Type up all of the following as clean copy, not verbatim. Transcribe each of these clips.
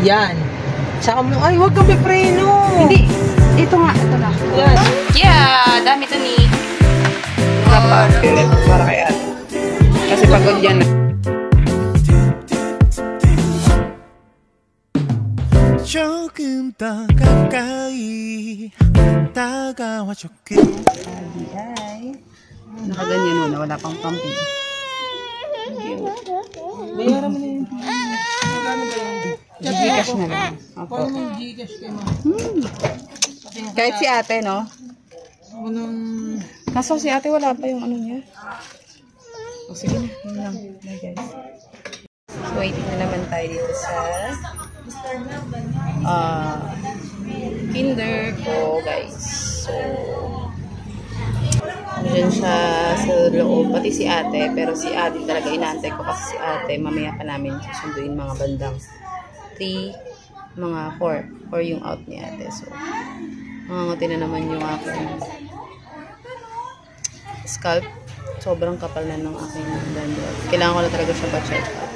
Yan. Saka mo, ay, huwag kang pipreno. Hindi. Ito nga, ito na. Yan. Yeah, dami ito ni. Para kay ate. Kasi pagod yan. 조금 더 가까이 다가와줘. Hi. Nakaganyan muna, wala pang pumping. Bayaran mo na yun. Magkano ba yun? Gcash na lang. Opo. Paano mo Gcash kayo mo? Kahit si ate, no? Anong... Kaso si ate wala pa yung ano niya. O sige na, yun lang. Bye guys. So waiting na naman tayo dito sa kinder ko guys. So andyan siya sa loob, pati si ate, pero si ate talaga inaantay ko kasi si ate mamaya pa namin susunduin mga bandang 3, mga 4 yung out ni ate. So mangangati na naman yung aking scalp. Sobrang kapal na ng aking dandruff. Kailangan ko na talaga siya pa-check up.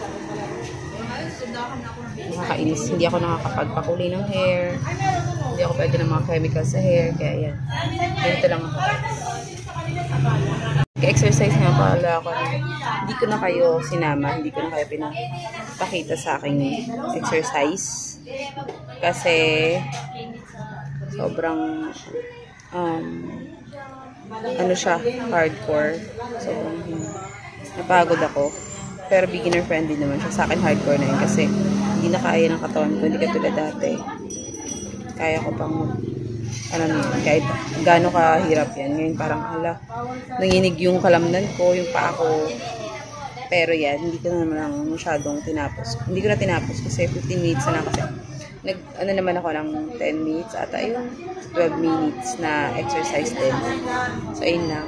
Nakakainis. Hindi ako nakakapagpakulay ng hair. Hindi ako pwede ng mga chemicals sa hair. Kaya yan. Ganito lang ako. Exercise nga pala ako. Hindi ko na kayo sinama. Hindi ko na kayo pinapakita sa aking exercise. Kasi sobrang ano siya, hardcore. Sobrang napagod ako. Pero beginner friendly naman siya. Sa akin hardcore na yun kasi hindi na kaya ng katawan ko. Hindi katulad dati. Kaya ko pang ano na yun. Kahit gaano kahirap yan. Ngayon parang nanginig yung kalamnan ko, yung paa ko. Pero yan, hindi ko na naman masyadong tinapos. Hindi ko na tinapos kasi 15 minutes na lang kasi ano naman ako ng 10 minutes ata yung 12 minutes na exercise din. So ayun lang,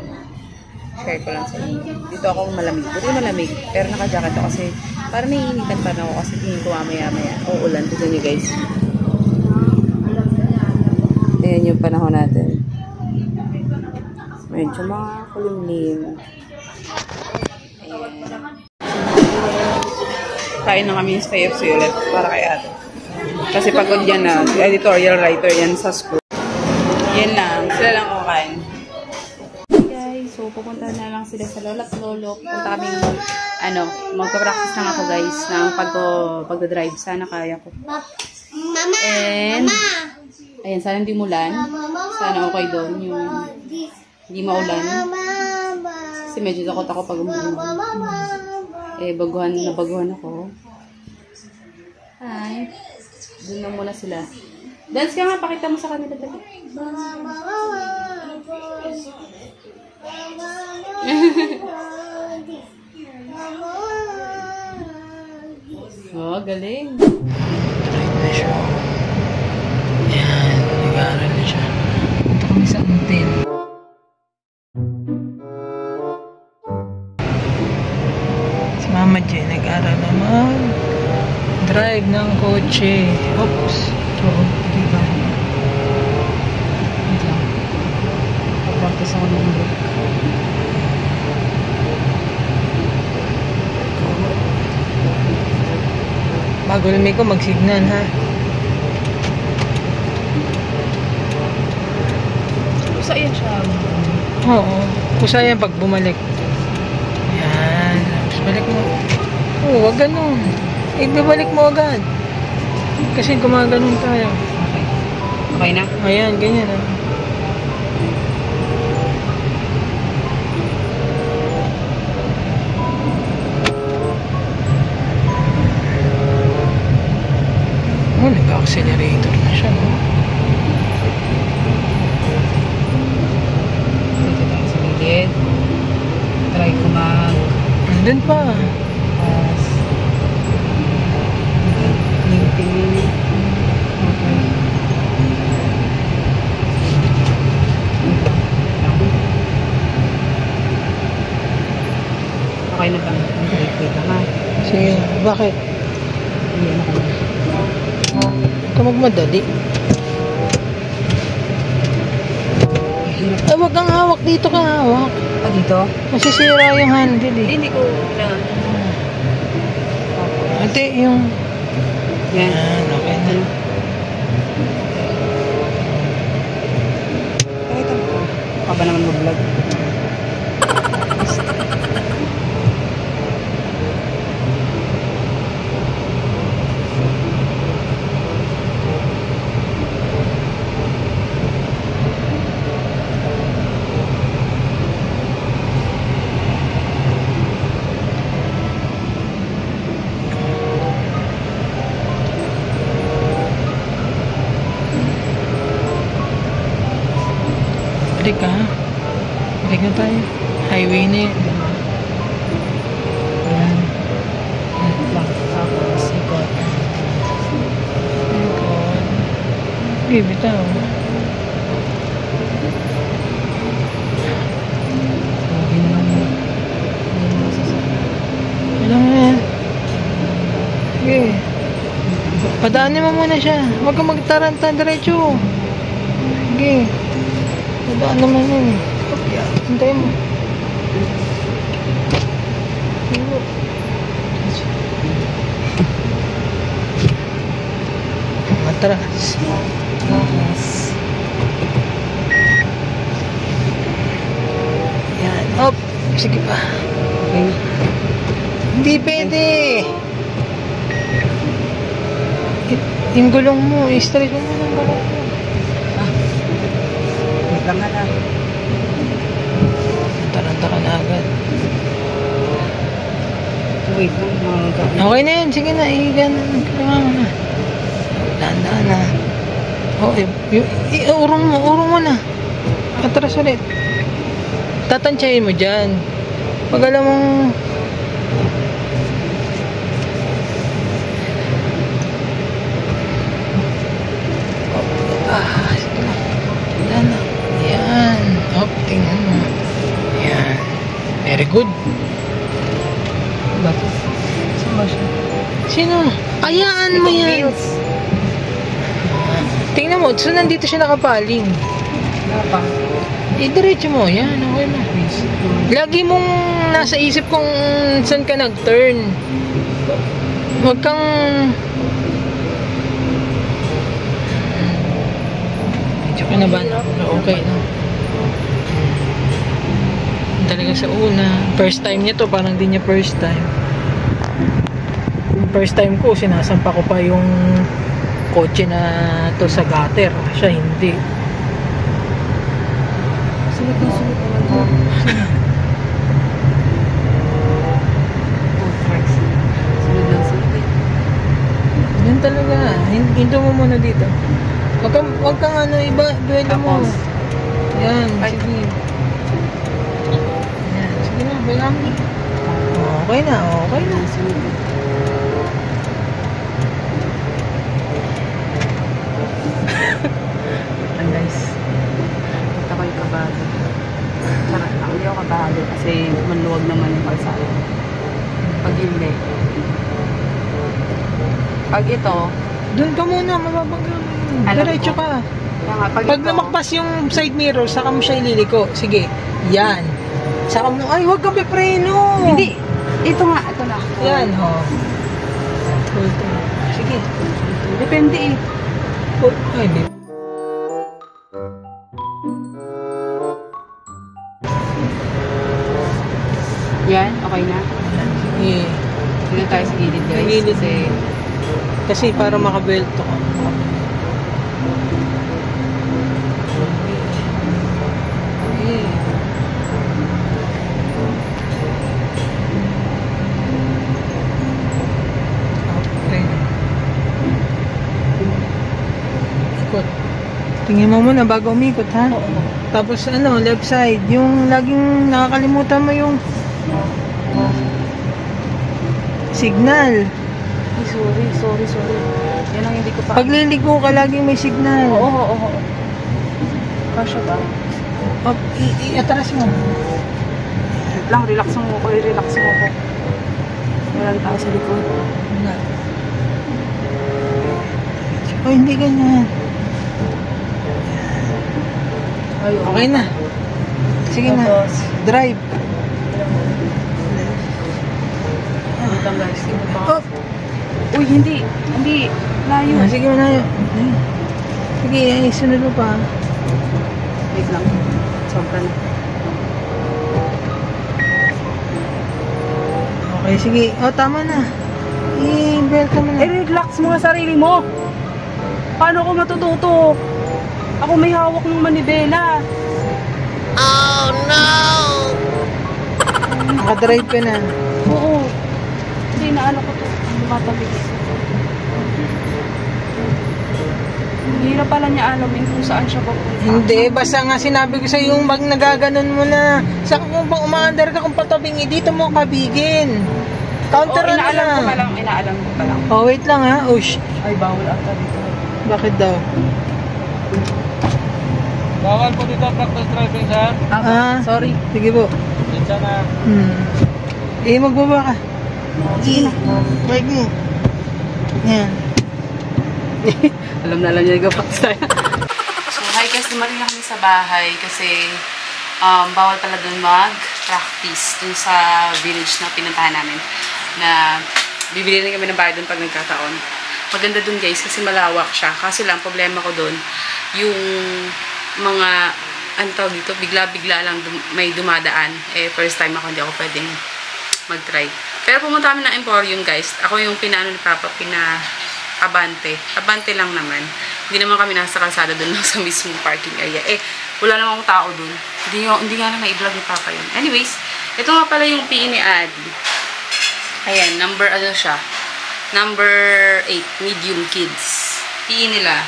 share ko lang sa inyo. Dito ako malamig, buti malamig pero naka-jacket ako kasi parang naiinitan pa na ako kasi tingin ko maya uulan. Tignan nyo guys, ayan yung panahon natin, medyo mga kulimlim. Ayan, kain na kami sa KFC ulit para kay ate. Kasi pagod yan na, editorial writer yan sa school. Yan lang, sila lang kumakain. Guys, so pupunta na lang sila sa lola at lolo. Pupunta kaming, magpa-practice lang ako guys ng pagdadrive. Sana kaya ko. And, ayan, sana hindi mulan. Sana okay doon yung hindi maulan. Kasi medyo takot ako pag umulan. Nabaguhan ako. Hi. Doon na muna sila. Dance ka nga, pakita mo sa kanila dali. Oh, galing. Drive na siya. Yan, nag-aaral na siya. Punta kami sa hotel. Si Mama J, nag-aaral naman. Drive ng kotse. Oops. So, diba? Practice ako ng book. Bago lumiko, mag-signal ha. Kusa yan siya. Oo. Kusa yan pag bumalik. Yan. Tapos balik mo. Oo, wag ganun. Ibabalik mo agad. Kasi gumaganon tayo. Okay. Okay na? Ayan, ganyan ah. Oh, nag-accelerator na siya, no? Dito tayo sa gilid. Try ko Andun pa. Okay na ba? Wait lang ha. Sige, bakit? Ayan ako. Huwag ka magmadali. Ay, huwag kang hawak. Dito ka hawak. Ah, dito? Masisira yung handle eh. Hindi ko na. Ate, yung... Yan. Yan, okay Ano? Kahit ako. Baka ba naman mag-vlog? Balik ka ha. Balik na tayo. Highway na yun. Ayan. Tapos ikot. Ikot. Okay, bitaw. Alam mo yan. Sige. Padaanin mo muna siya. Huwag kang magtaranta diretso. Sige. Padaan naman yun. Okay, hintayin mo. Matras. Yan. Up. Sige pa. Okay. Hindi pwede. Yung gulong mo, i-stretch mo muna ang balat mo. Wait lang na. Taranta ka na agad. Wait lang. Okay na yun. Sige na. Kailangan mo na. Dahan-dahan na. Urong mo na. Atras ulit. Tatansyahin mo dyan. Pag alam mong sige na. Yan na. Yan. Tingnan mo. Yan. Very good. Bakit? Saan ba siya? Sino? Ayaan mo yan. Tingnan mo. So, nandito siya nakapaling. Napa? Diretso mo. Yan. Okay na. Lagi mong nasa isip kung saan ka nag-turn. Huwag kang medyo ka na ba? Okay na. Talaga sa una. First time niya to. Parang di niya first time. First time ko, sinasampa ko pa yung kotse na to sa gutter. Siya hindi. Sulit naman. Yan talaga. Hinto mo muna dito. Wag kang ano, iba, duwelo mo. Yan, sige. Yan, sige na, bayang. Okay na. Ang nice. Ito ko yung kabado. Sarap lang. Hindi ako kabado kasi maluwag naman yung kalsada. Pag hindi. Pag ito, Doon ka muna, mababangga mo. Diretso ka. Pag namakpas yung side mirror, saka mo siya ililiko. Sige, yan. Saka mo, ay, huwag kang pipreno. Hindi. Ito nga, ito na. Yan, ho. Sige. Depende eh. Ay, di. Yan, okay na. Sige. Dito tayo sa gilid guys. Gilid. Kasi para makabelto ka. Ikot. Tingin mo muna bago umikot, ha? Oo. Tapos left side. Yung laging nakakalimutan mo yung signal. Ay, sorry. Yan ang hindi ko pa. Pag liligo ka, laging may signal. Oo. Kasya ba? Atras mo. Wait lang, relax mo ko. Walang tao sa likod. Wala. Oh, hindi ganyan. Ay, Okay na. Sige na. Drive. Wait lang guys. Oh, Uy, hindi. Layo. Sige, unayo. Sige, sunod mo pa. Wait lang. Sobra na. Okay, sige. Tama na. I-belt mo na. Relax mo nga sarili mo. Paano ako matututo? Ako may hawak ng manibela. Nakadrive ka na. Oo. Hindi, naano ko to. Lumatabi. Hirap pala niya alamin kung saan siya papunta. Hindi, basta nga sinabi ko sa yung pag nagaganon mo na. Saka kung pang umaandar ka kung patabing, dito mo kabigin. Counter na inaalam ko pa lang. lang. Wait lang ha. Ush. Ay, bawal ata dito. Bakit daw? Bawal po dito practice driving, sir. Sorry. Sige po. Minsan na. Magbaba ka. Sige. Bike mo. Yan. Alam niya nag-practice tayo. So, hi guys, dumating na kami sa bahay kasi bawal pala dun mag-practice dun sa village na pinuntahan namin. Na bibili rin kami ng bahay dun pag nagkataon. Maganda dun guys kasi malawak siya. Kasi lang, problema ko dun, yung mga, ano tawag dito, bigla-bigla lang may dumadaan. First time ako, hindi ako pwedeng mag-try. Pero pumunta kami ng Emporium guys. Ako yung pinano ni Papa, Abante. Abante lang naman. Hindi naman kami nasa kalsada doon sa mismong parking area. Wala namang tao doon. Hindi nga lang na-i-vlog ni Papa yun. Anyways, ito nga pala yung PE ni Adi. Ayan, number 8, medium kids. PE nila.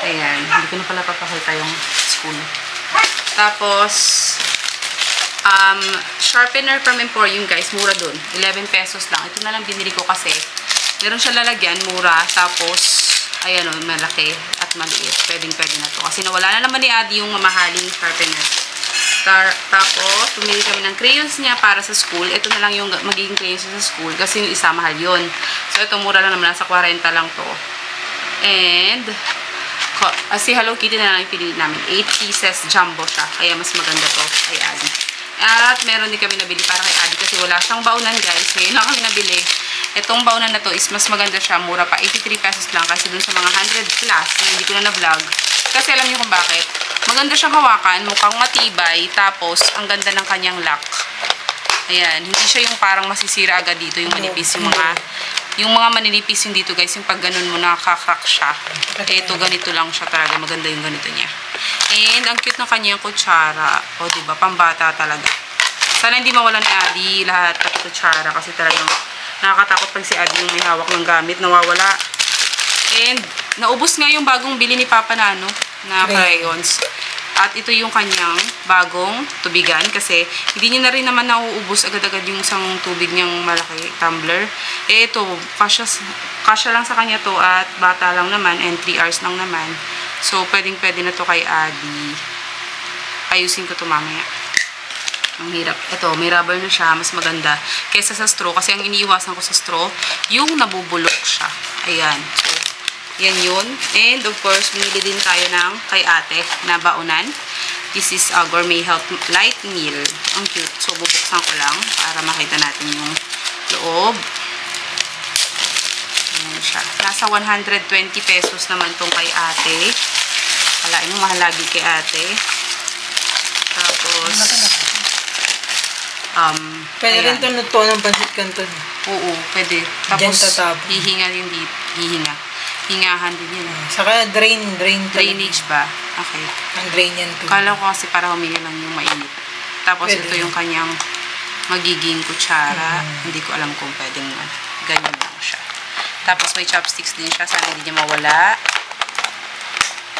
Ayan, hindi ko na pala papakita yung school. Tapos, sharpener from Emporium guys, mura doon. 11 pesos lang. Ito na lang binili ko kasi meron siya lalagyan, mura. Tapos, ayan o, malaki at maliit. Pwede na to. Kasi nawala na naman ni Adi yung mamahaling sharpener. Tapos, pumili kami ng crayons niya para sa school. Ito na lang yung magiging crayons sa school. Kasi yung isa, mahal yun. So, ito mura lang naman. Nasa 40 lang to. And, si Hello Kitty na lang yung pinili namin. 8 pieces, jumbo siya. Kaya mas maganda to kay Adi. At meron din kami nabili para kay Adi kasi wala siyang baunan guys. Ngayon lang kami nabili. Itong baunan na to is mas maganda siya. Mura pa. 83 pesos lang kasi dun sa mga 100 plus. Hindi ko na na-vlog. Kasi alam niyo kung bakit. Maganda siyang hawakan. Mukhang matibay. Tapos, ang ganda ng kanyang lock. Ayan. Hindi siya yung parang masisira agad dito. Yung manipis. Yung mga maninipis yung dito guys. Yung pag ganun mo nakaka-crack siya. Ito ganito lang siya talaga. Maganda yung ganito niya. And, ang cute ng kanyang kutsara. O, diba? Pambata talaga. Sana hindi mawala ni Adi lahat ng kutsara. Kasi talagang nakakatakot pag si Adi yung may hawak ng gamit. Nawawala. And, naubos nga yung bagong bili ni Papa na, na crayons. At ito yung kanyang bagong tubigan. Kasi, hindi niya na rin naman nauubos agad-agad yung isang tubig niyang malaki, tumbler. Ito, kasya lang sa kanya to at bata lang naman. And 3 hours lang naman. So, pwedeng-pwede na to kay Adi. Ayusin ko to mamaya. Ang hirap. Ito, may rubber na siya. Mas maganda. Kesa sa straw. Kasi ang iniiwasan ko sa straw, yung nabubulok siya. Ayan. So, yan yun. And, of course, binili din tayo ng kay ate na baunan. This is a gourmet health light meal. Ang cute. So, bubuksan ko lang para makita natin yung loob. Ayan siya. Nasa 120 pesos naman tong kay ate. Walain mo, mahal lagi kay ate. Tapos, pwede rin ito nutuan ng pansit canton. Oo, pwede. Tapos, hihinga din dito. Hingahan din yun. Saka drainage ba? Okay. Ang drain yan to. Kala ko kasi para humili lang yung mainit. Tapos, pwede. Ito yung kanyang magiging kutsara. Hindi ko alam kung pwedeng ganyan lang siya. Tapos, may chopsticks din siya. Sana hindi niya mawala.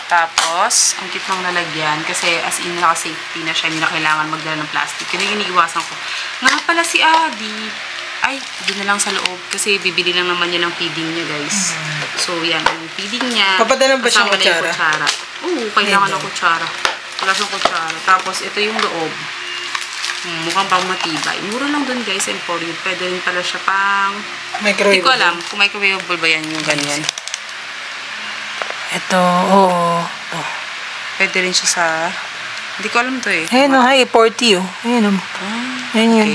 Tapos, ang cute ng lalagyan. Kasi, as in, naka-safety na siya. Hindi na kailangan magdala ng plastic. Yun yung iniiwasan ko. Nga pala si Adi. Ay, doon na lang sa loob. Kasi, bibili lang naman niya ng feeding niya, guys. So, yan. Yung feeding niya. Papadalan ba siyang kutsara? Oo, kailangan ng kutsara. Wala siyang kutsara. Tapos, ito yung loob. Mukhang pang matibay. Mura lang doon, guys. Emporium. Pwede rin pala siya pang... Microwave. Hindi ko alam kung microwaveable ba yan yung ganyan. Ito, oo. Pwede rin siya sa... Hindi ko alam to eh. Ayan o, hi, 40 o. Ayan o. Ayan yun.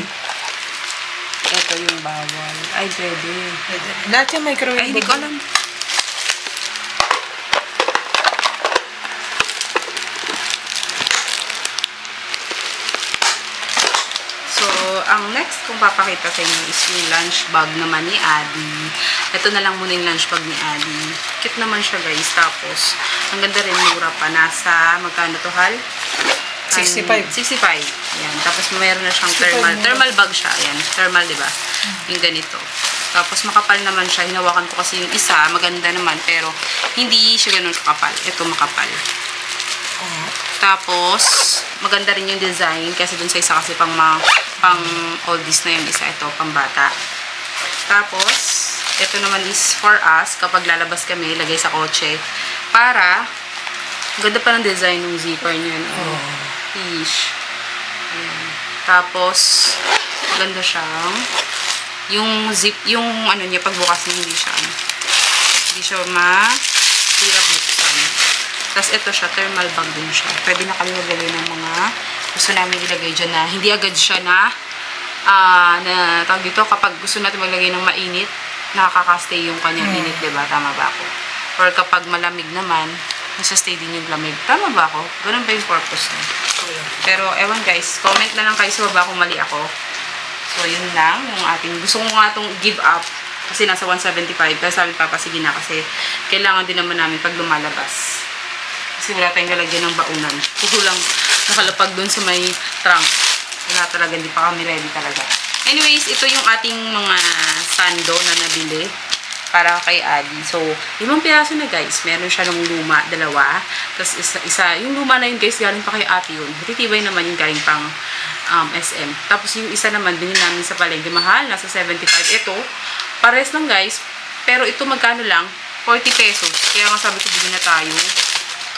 Ito yung bawal. Ay, pwede. Lahat yung microwave. Ay, hindi ko alam. ang next kong papakita sa inyo is yung lunch bag naman ni Adi. Ito na lang muna yung lunch bag ni Adi. Cute naman siya guys. Tapos, ang ganda rin, mura pa. Nasa, magkano to, Hal? 65. 65. Ayan. Tapos, mayroon na siyang thermal bag siya. Ayan. Thermal, di ba? Yung ganito. Tapos, makapal naman siya. Hinawakan ko kasi yung isa. Maganda naman. Pero, hindi siya ganun kakapal. Ito, makapal. Tapos, maganda rin yung design kasi dun sa isa kasi pang oldies na yung isa. Ito, pang bata. Tapos, ito naman is for us kapag lalabas kami, lagay sa kotse. Para, ganda pa ng design ng zipper niya. Fish. Ayan. Tapos, maganda siyang yung zip, yung ano niya, pagbukas niya, hindi siya mahirap buksan. Tapos ito siya, thermal bag din siya. Pwede na kami maglagay ng mga gusto namin ilagay dyan na hindi agad siya na tawag dito, kapag gusto natin maglagay ng mainit, nakaka-stay yung kanyang init, diba? Tama ba ako? Or kapag malamig naman, nasa-stay din yung lamig. Tama ba ako? Ganun ba yung purpose niya? Pero, ewan guys, comment na lang kayo sa baba kung mali ako. So, yun lang yung ating, gusto ko nga itong give up kasi nasa 175. Pero sabi Papa, sige na kasi kailangan din naman namin pag lumalabas. Kasi wala tayong lalagyan ng baunan. Kulang nakalapag dun sa may trunk. Wala talaga, hindi pa kami ready talaga. Anyways, ito yung ating mga sando na nabili para kay Adi. So, 5 piraso na guys. Meron siya ng luma, 2. Tapos isa, yung luma na yun guys, galing pa kay ate yun. Matitibay naman yung galing pang SM. Tapos yung isa naman, binili namin sa palengke. Mahal, nasa 75. Ito, pares lang guys. Pero ito magkano lang? 40 pesos. Kaya nga sabi ko, bilhin na tayo.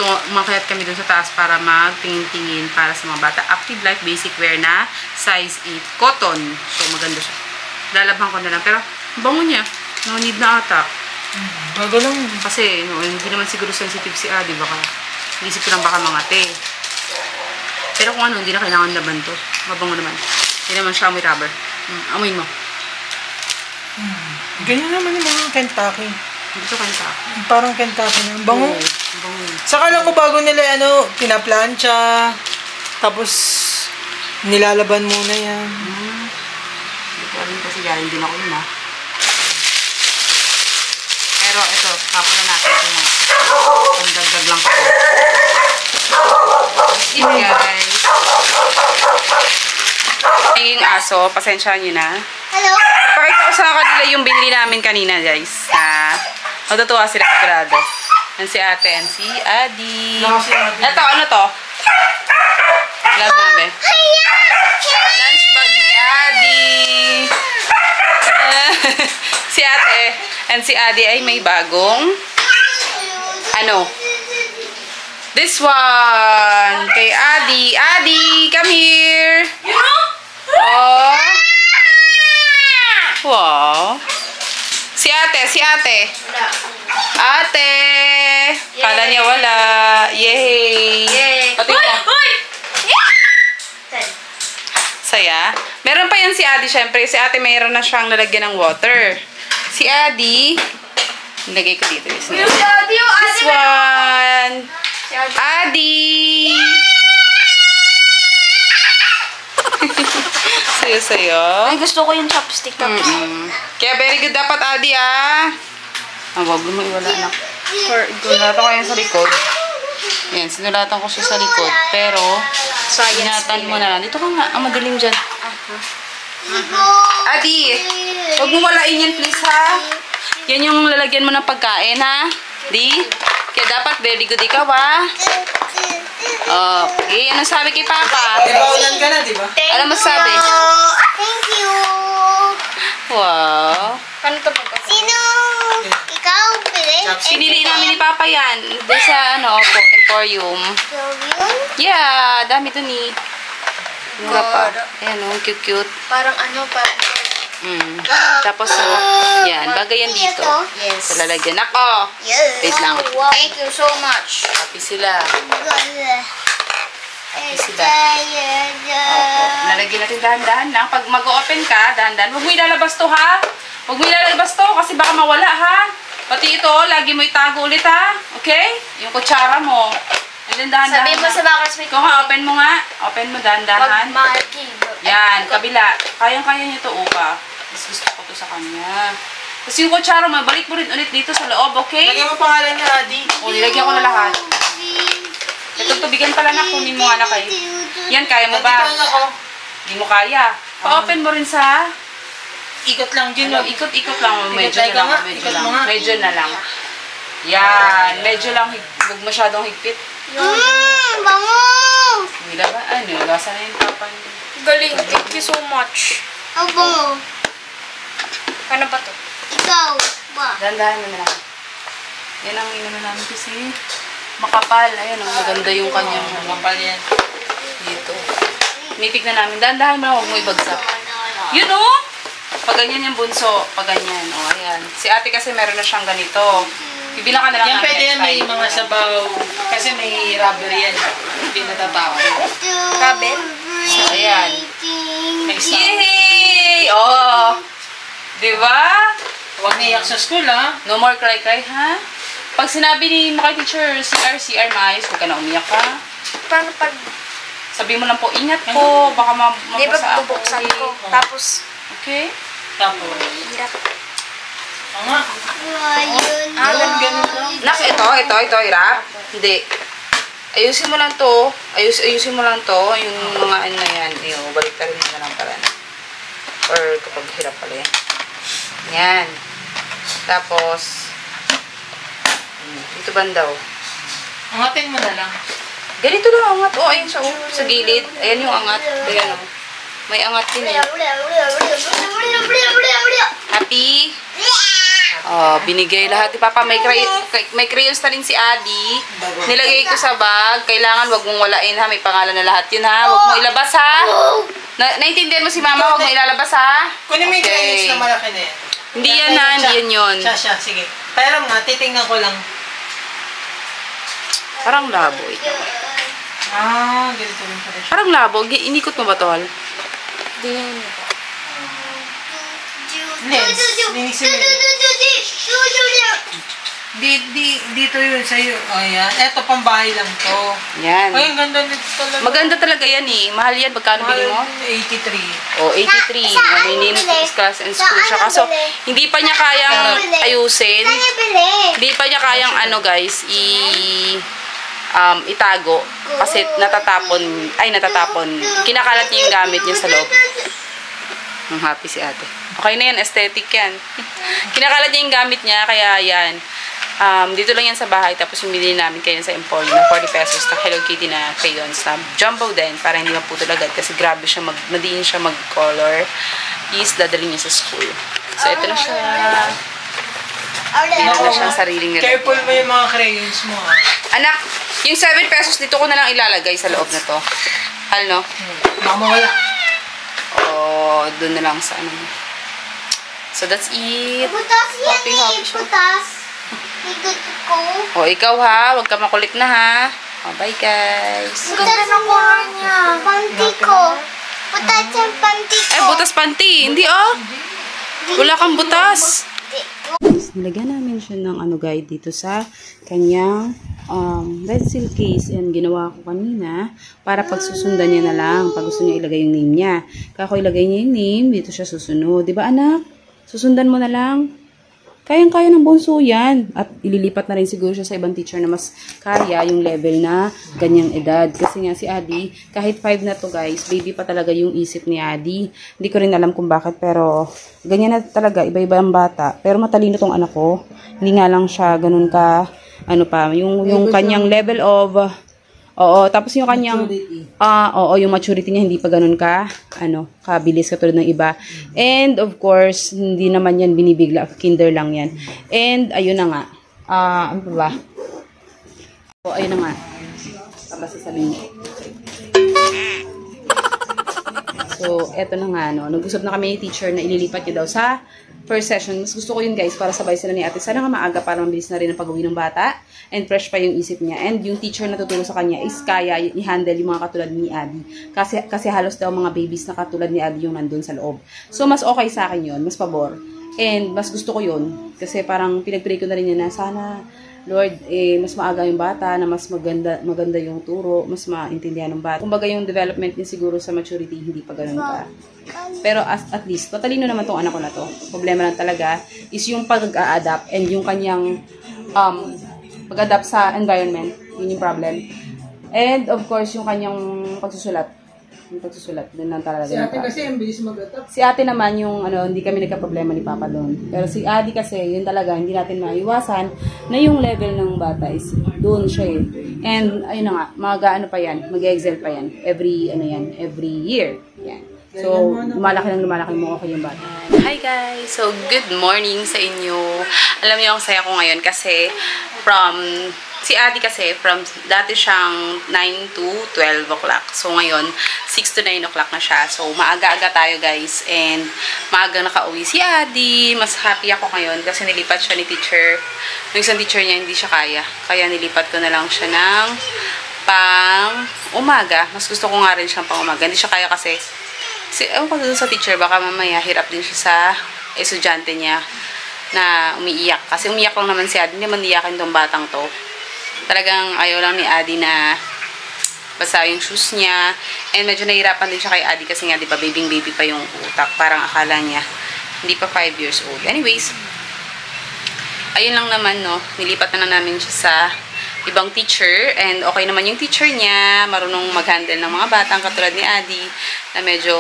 Umakayat kami dun sa taas para magtingin-tingin para sa mga bata. Active Life Basic Wear na size 8 cotton. So maganda siya. Lalabhan ko na lang. Pero bango niya. No need na ata. Bago lang. Kasi hindi naman siguro sensitive si Adi. Baka isip ko lang baka mangate. Pero kung ano, hindi na kailangan laban to. Mabango naman. Hindi naman siya amoy rubber. Amoy mo. Ganyan naman yung mga Kentucky. Dito kanta. Parang Kentucky na. Bango. Bango. Saka lang ko bago nila, pinaplansya. Tapos, nilalaban muna yan. Hindi ko rin kasi galing din ako yun, ha. Pero, ito, tapon na natin ito na. Pagdagdag lang ko. That's it, guys. Hinging aso, pasensya nyo na. Hello? Pakita ko sa kanila yung binili namin kanina, guys. Matutuwa sila sigurado. Yan si ate, yan si Adi. Ito, ano to? Love namin. Lunch bag ni Adi. Si ate and si Adi ay may bagong this one kay Adi. Adi, come here. Oh. Wow. Si ate. Ate. Kala niya wala. Yay. Pati mo. Saya. Meron pa yan si Adi, syempre. Si ate mayroon na siyang lalagyan ng water. Si Adi, nilagay ko dito. This one. Adi. Sayo. Ay, gusto ko yung chopstick. Kaya very good dapat, Adi, wag mo iwala na. Sinulatan ko yan sa likod. Yan, sinulatan ko siya sa likod. Pero, inatan mo na lang. Dito ka nga. Ang madilim dyan. Adi, wag mo walain yan, please, ha? Yan yung lalagyan mo ng pagkain, ha? Di? Kaya dapat very good ikaw, ha? Okay, anong sabi kay Papa? Baunan ka na, di ba? Ano masabi? Thank you. Wow. Paano ito pagkakas? Sino? Ikaw, Pili? Pinili namin ni Papa yan. Doon sa, Emporium. Yun? Yeah, dami dun eh. Mura pa. Ayan, cute. Parang parang... Tapos, yan, bagay yan dito. Yes. Sa lalagyan. Ako! Yes. Wait lang. Thank you so much. Happy sila. Happy sila. Nalagyan natin dahan-dahan lang. Pag mag-open ka, dahan-dahan. Huwag mo ilalabas to, ha? Huwag mo ilalabas to kasi baka mawala, ha? Pati ito, lagi mo itago ulit, ha? Okay? Yung kutsara mo. And then dahan-dahan. Sabihin mo sa backers, Kung open mo nga. Open mo dahan-dahan. Pag Yan, kabila. Kayang-kaya niyo to, upa. Mas gusto ko to sa kanya. Tapos yung kutsara, mabalik mo rin ulit dito sa loob, okay? Lagyan mo pangalan niya, Adi. O, nilagyan ko na lahat. Ito, tubigan pala na, kunin mo nga na kayo. Yan, kaya mo ba? Nandito ako. Hindi mo kaya. Pa-open mo rin sa... Ikot lang dyan. Ano, ikot-ikot lang. Medyo Ikot na lang. nga, Medyo ikot lang. mo nga. Medyo na lang. Yan. Medyo lang. Huwag masyadong higpit. Bango! Hindi ba? Ay, nilagasan na yung papa niya. Galing. Thank you so much. Oh, bango. Ano ba to? Ikaw. Ba? Dandahan mo na lang. Yan ang inano namin kasi makapal. Ayan, maganda yung kanyang Makapal yan. dito. Tinitignan namin. Dandahan mo na, huwag mo ibagsak. Yun o! Pag ganyan yung bunso, pag ganyan. O, ayan. Si ate kasi meron na siyang ganito. Bibilang ka na lang Yan namin pwede yan, next may time. mga sabaw. Kasi may rubber yan. Hindi natatawa. Rabbit? So, ayan. May stop. Yay! Oh! Diba? Huwag naiyak sa school, ha? No more cry-cry, ha? Pag sinabi ni mga teacher, CR, maayos, huwag ka na umiyak, ha? Paano pag... Sabi mo lang po, ingat po, baka Di ba mabasa ako. bubuksan ko? Tapos, Okay? Tapos. hirap. Oo nga. Ganun lang. Nak, ito, hirap. Hindi. Ayusin mo lang to. Ayusin mo lang to. Yung mga ano na yan. Yung balik ka rin mo na lang pala. Or kapag hirap pala yan. Yan. Tapos, dito banda oh. Angatin mo na lang. Ganito lang angat. Oh, ayun siya oh. Sa gilid. Ayan yung angat. Ayan oh. May angat din eh. Happy? Oh, binigay lahat ni Papa. May crayons na rin si Adi. Nilagay ko sa bag. Kailangan wag mong walain ha. May pangalan na lahat yun ha. Wag mo ilabas ha. Naintindihan mo si Mama? Wag mo ilalabas ha. Kunin mo yung crayons na malaki na yan. Hindi yan ha. Hindi yan yun. Siya. Sige. Pero nga, titingnan ko lang. Parang labo ito. Ganito rin pala siya. Parang labo. Inikot mo ba tol? Lens. Linisin mo. Dito yun sa'yo. O yan. Eto, pambahay lang to. Yan. Ay, ang ganda nito talaga. Maganda talaga yan eh. Mahal yan. Magkano bili mo? 83. O, 83. May name class and school siya. Kaso, hindi pa niya kayang ayusin. Hindi pa niya kayang guys, itago. Kasi natatapon. Kinakalat niya yung gamit niya sa loob. Ang happy si ate. Okay na yan. Aesthetic yan. Kinakalat niya yung gamit niya. Kaya yan. Dito lang yan sa bahay. Tapos yung binili namin kayo sa Emporio ng 40 pesos na Hello Kitty na crayons na jumbo din. Para hindi maputol agad. Kasi grabe siya. Madiin siya mag-color. Is dadalhin niya sa school. So, ito na siya. Ito na siya ang sariling nila. Careful mo yung mga crayons mo, ha? Anak, yung 7 pesos dito ko na lang ilalagay sa loob na to. Ano? Baka mawala. O, doon na lang sa ano. So, that's it. Butas yan Happy, happy eh. siya. Butas. Ikot ko. O, ikaw ha. Huwag ka makulit na ha. O, bye guys. Butas ng color niya. Panty ko. Butas yung panty ko. Ay, butas panty. Hindi oh. Wala kang butas. Nilagyan namin siya ng guide dito sa kanyang pencil case. Yan, ginawa ko kanina para pagsusundan niya na lang. Pag gusto niya ilagay yung name niya. Kako ilagay niya yung name, dito siya susunod. Diba anak? Susundan mo na lang. Kayang-kaya ng bunso yan. At ililipat na rin siguro siya sa ibang teacher na mas kaya yung level na ganyang edad. Kasi nga si Adi, kahit 5 na to guys, baby pa talaga yung isip ni Adi. Hindi ko rin alam kung bakit, pero ganyan na talaga, iba-iba ang bata. Pero matalino tong anak ko. Hindi nga lang siya ganun ka, yung kanyang level of, tapos yung kanyang, yung maturity niya hindi pa ganun ka, kabilis katulad ng iba. And of course, hindi naman yan binibigla, kinder lang yan. And ayun na nga, ano pa ba? So, ayun na nga. Tapos sasabihin mo. So, eto na nga, nag-usap na kami ni teacher na ililipat niya daw sa first session. Mas gusto ko yun guys, para sabay sila ni ate. Sana nga maaga para mabilis na rin ang pag-uwi ng bata. And fresh pa yung isip niya. And yung teacher na tuturo sa kanya is kaya i-handle yung mga katulad ni Adi. Kasi halos daw mga babies na katulad ni Adi yung nandun sa loob. So, mas okay sa akin yun. Mas pabor. And mas gusto ko yun. Kasi parang pinag-pray ko na rin niya na sana Lord, mas maaga yung bata, na mas maganda yung turo, mas maintindihan ng bata. Kumbaga yung development niya siguro sa maturity, hindi pa ganun ka. Pero at least, matalino naman tong anak ko na to. Problema lang talaga is yung pag-a-adapt and yung kanyang pag-adapt sa environment. Yun yung problem. And of course, yung kanyang pagsusulat. Yung pagsusulat, doon lang talaga. Si ate kasi, ang bilis mag-atap. Si ate naman yung, hindi kami nagka-problema ni Papa doon. Pero si Adi kasi, yun talaga, hindi natin maiwasan na yung level ng bata is doon siya eh. And, ayun na nga, mag-ano pa yan, mag-excel pa yan. Every year. Yan. So, lumalaki mo ako yung bata. Hi guys! So, good morning sa inyo. Alam niyo, ang saya ko ngayon kasi si Adi kasi, dati siyang 9 to 12 o'clock. So, ngayon, 6 to 9 o'clock na siya. So, maaga-aga tayo guys. And, maaga nakauwi si Adi. Mas happy ako ngayon kasi nilipat siya ni teacher. Yung isang teacher niya, hindi siya kaya. Kaya nilipat ko na lang siya ng pang-umaga. Mas gusto ko nga rin siyang pang-umaga. Hindi siya kaya kasi ewan ko dun sa teacher, baka mamaya hirap din siya sa estudyante niya na umiiyak. Kasi umiiyak lang naman si Adi, hindi man iyakin tong batang to. Talagang ayaw lang ni Adi na basa yung shoes niya. And medyo nahihirapan din siya kay Adi kasi nga, di ba, baby pa yung utak. Parang akala niya, hindi pa 5 years old. Anyways, ayun lang naman, no. Nilipat na namin siya sa ibang teacher, and okay naman yung teacher niya, marunong mag-handle ng mga batang katulad ni Adi, na medyo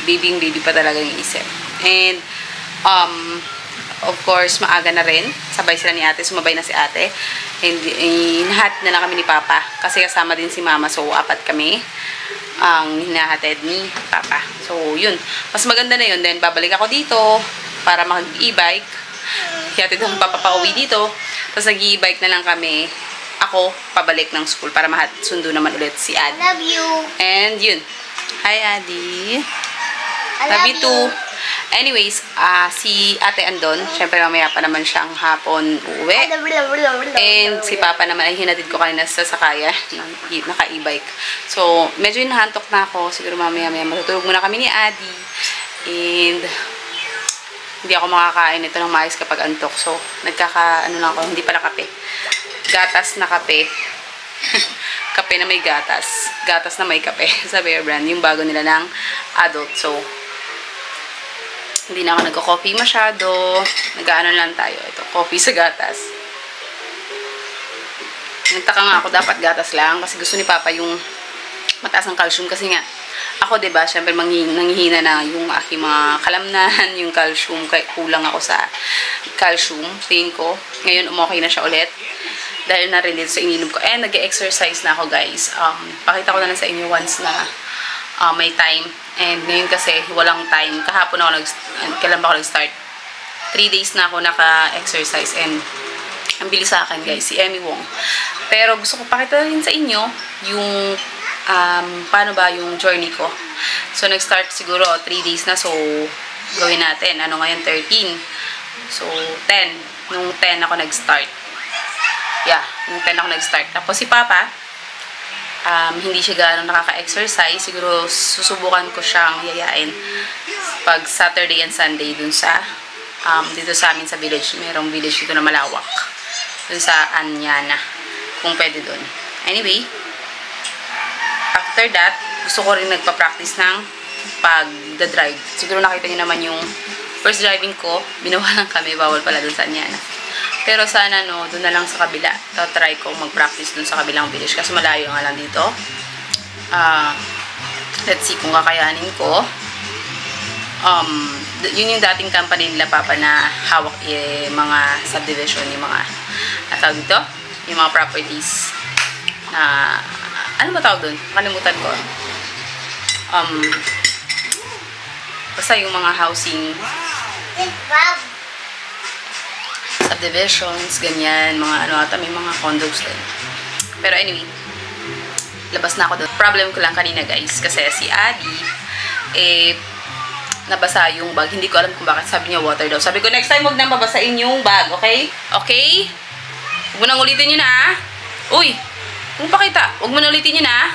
baby pa talaga yung isip. And, of course, maaga na rin, sabay sila ni ate, sumabay na si ate, and hinahatid na lang kami ni Papa, kasi kasama din si Mama, so 4 kami ang hinahatid ni Papa. So, yun, mas maganda na yun, then babalik ako dito, para mag-e-bike, hihatid ang Papa pa uwi dito, tapos nag-e-bike na lang kami, ako pabalik ng school para sundo naman ulit si Adi. I love you. And yun. Hi, Adi. Love you too. Anyways, si ate andon. Siyempre, mamaya pa naman siyang hapon uuwi. And si Papa naman ay hinatid ko kanina sa sakaya. Naka-e-bike. So, medyo hinahantok na ako. Siguro mamaya matutulog muna kami ni Adi. And hindi ako makakain ito ng mais kapag antok. So, lang ako. Hindi pala kape. Gatas na kape. Kape na may gatas. Gatas na may kape. Sa Bear Brand. Yung bago nila ng adult. So, hindi na ako nagko-coffee masyado. Nag-ano lang tayo. Ito, coffee sa gatas. Nagtaka nga ako, dapat gatas lang. Kasi gusto ni Papa yung mataas ang calcium. Kasi nga, ako, diba, syempre nanghihina na yung aking mga kalamnan, yung calcium. Kulang ako sa calcium. Tingin ko. Ngayon, umokay na siya ulit. Dahil na-relate sa ininom ko. And nag-exercise na ako, guys. Pakita ko na lang sa inyo once na may time. And ngayon kasi, walang time. Kahapon ako kailan ba ako nag-start? 3 days na ako naka-exercise. And ang bilis sa akin, guys. Si Emmy Wong. Pero gusto ko pakita rin sa inyo yung paano ba yung journey ko. So, nag-start siguro 3 days na. So, gawin natin. Ano ngayon? 13. So, 10. Nung 10 ako nag-start. Yeah, nung 10 ako nag-start. Tapos si Papa, hindi siya gano'ng nakaka-exercise. Siguro susubukan ko siyang yayain pag Saturday and Sunday dun sa dito sa amin sa village. Merong village dito na malawak. Dun sa Anyana. Kung pwede dun. Anyway, after that, gusto ko rin nagpa-practice ng pag-drive. Siguro nakita niyo naman yung first driving ko. Binawalan kami. Bawal pala dun sa Anyana. Pero sana, no, doon na lang sa kabila. Try ko mag-practice doon sa kabilang village. Kasi malayo nga lang dito. Let's see kung kakayanin ko. Yun yung dating company nila, Papa, na hawak mga subdivision, yung mga, tawag dito? Yung mga properties. Na, ano ba tawag doon? Nakalimutan ko. Basta yung mga housing. Subdivisions, ganyan, mga ano ata, may mga condos din. Pero anyway, labas na ako doon. Problem ko lang kanina, guys, kasi si Adi, nabasa yung bag. Hindi ko alam kung bakit. Sabi niya water daw. Sabi ko, next time, huwag nang babasain yung bag, okay? Okay? Huwag mo nang ulitin yun, ha? Uy! Kung pakita, huwag mo nang ulitin yun, ha?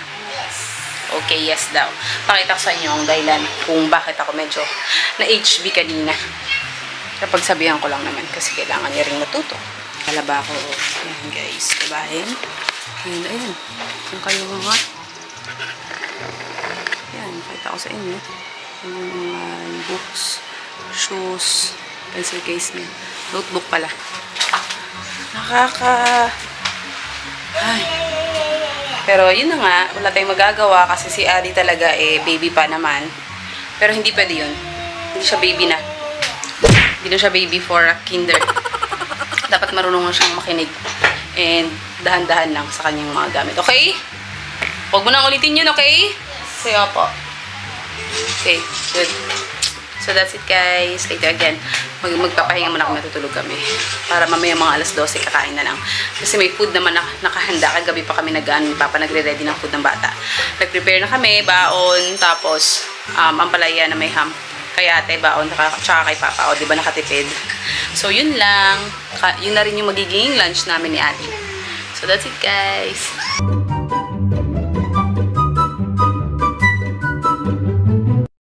Okay, yes daw. Pakita ko sa inyo ang dahilan kung bakit ako medyo na-HB kanina. Kapag sabihan ko lang naman kasi kailangan niya ring matuto. Kalaba ko. Ayan guys. Kabahin. Ayan. Yung kanyang mga. Ayan. Pakita ko sa inyo. Yung mga books, shoes, pencil case niya. Notebook pala. Ay. Pero yun na nga. Wala tayong magagawa kasi si Adi talaga baby pa naman. Pero hindi pwede yun. Hindi siya baby na. Hindi na siya baby for a kinder. Dapat marunong siyang makinig. And dahan-dahan lang sa kanyang mga gamit. Okay? Huwag mo nang ulitin yun, okay? Say opo. Okay, good. So that's it guys. Later again. Magpapahinga muna kung matutulog kami. Para mamaya mga alas 12 kakain na lang. Kasi may food naman nakahanda. Kagabi pa kami ni Papa nagre-ready ng food ng bata. Nag-prepare na kami, baon, tapos ampalaya na may ham. Kaya ate, baon, tsaka kay Papa. O, diba nakatipid? So, yun lang. Yun na rin yung magiging lunch namin ni Ate. So, that's it, guys.